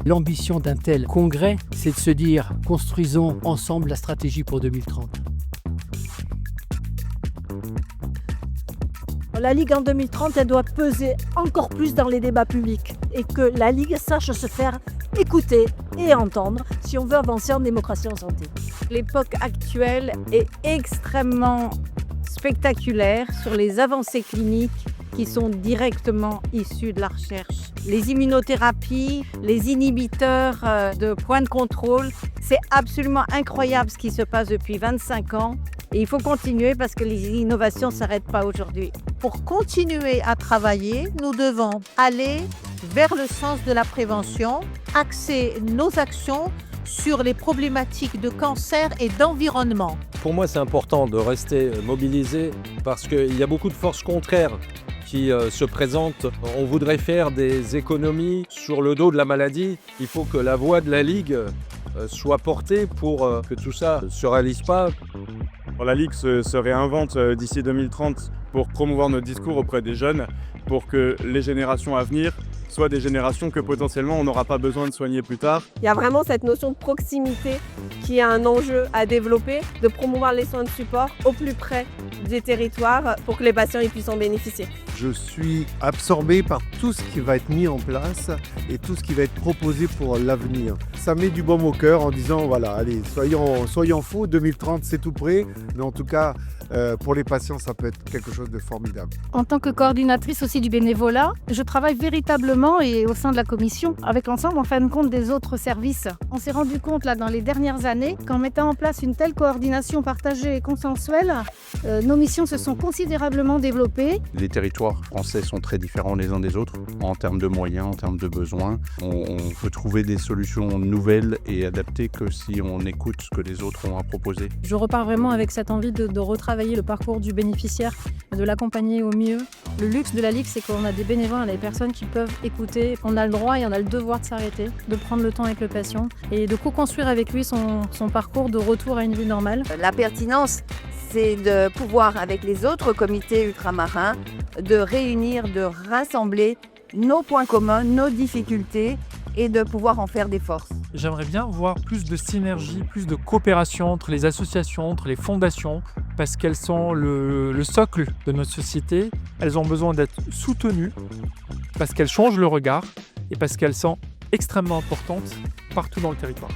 L'ambition d'un tel congrès, c'est de se dire « construisons ensemble la stratégie pour 2030 ». La Ligue en 2030, elle doit peser encore plus dans les débats publics et que la Ligue sache se faire écouter et entendre si on veut avancer en démocratie en santé. L'époque actuelle est extrêmement spectaculaire sur les avancées cliniques qui sont directement issues de la recherche. Les immunothérapies, les inhibiteurs de points de contrôle, c'est absolument incroyable ce qui se passe depuis 25 ans. Et il faut continuer parce que les innovations ne s'arrêtent pas aujourd'hui. Pour continuer à travailler, nous devons aller vers le sens de la prévention, axer nos actions sur les problématiques de cancer et d'environnement. Pour moi, c'est important de rester mobilisé parce qu'il y a beaucoup de forces contraires qui se présentent. On voudrait faire des économies sur le dos de la maladie. Il faut que la voix de la Ligue soit portée pour que tout ça ne se réalise pas. La Ligue se réinvente d'ici 2030 pour promouvoir notre discours auprès des jeunes, pour que les générations à venir soient des générations que potentiellement on n'aura pas besoin de soigner plus tard. Il y a vraiment cette notion de proximité qui est un enjeu à développer, de promouvoir les soins de support au plus près des territoires pour que les patients puissent en bénéficier. Je suis absorbé par tout ce qui va être mis en place et tout ce qui va être proposé pour l'avenir. Ça met du baume au cœur en disant voilà, allez, soyons fous, 2030 c'est tout près, mais en tout cas pour les patients ça peut être quelque chose de formidable. En tant que coordinatrice aussi du bénévolat, je travaille véritablement et au sein de la commission avec l'ensemble en fin de compte des autres services. On s'est rendu compte là dans les dernières années qu'en mettant en place une telle coordination partagée et consensuelle, nos missions se sont considérablement développées. Les territoires français sont très différents les uns des autres en termes de moyens, en termes de besoins. On peut trouver des solutions nouvelles et adaptées que si on écoute ce que les autres ont à proposer. Je repars vraiment avec cette envie de retravailler le parcours du bénéficiaire, de l'accompagner au mieux. Le luxe de la Ligue, c'est qu'on a des bénévoles, on a des personnes qui peuvent écouter, on a le droit et on a le devoir de s'arrêter, de prendre le temps avec le patient et de co-construire avec lui son parcours de retour à une vie normale. La pertinence, c'est de pouvoir, avec les autres comités ultramarins, de réunir, de rassembler nos points communs, nos difficultés et de pouvoir en faire des forces. J'aimerais bien voir plus de synergie, plus de coopération entre les associations, entre les fondations, parce qu'elles sont le socle de notre société. Elles ont besoin d'être soutenues, parce qu'elles changent le regard et parce qu'elles sont extrêmement importantes partout dans le territoire.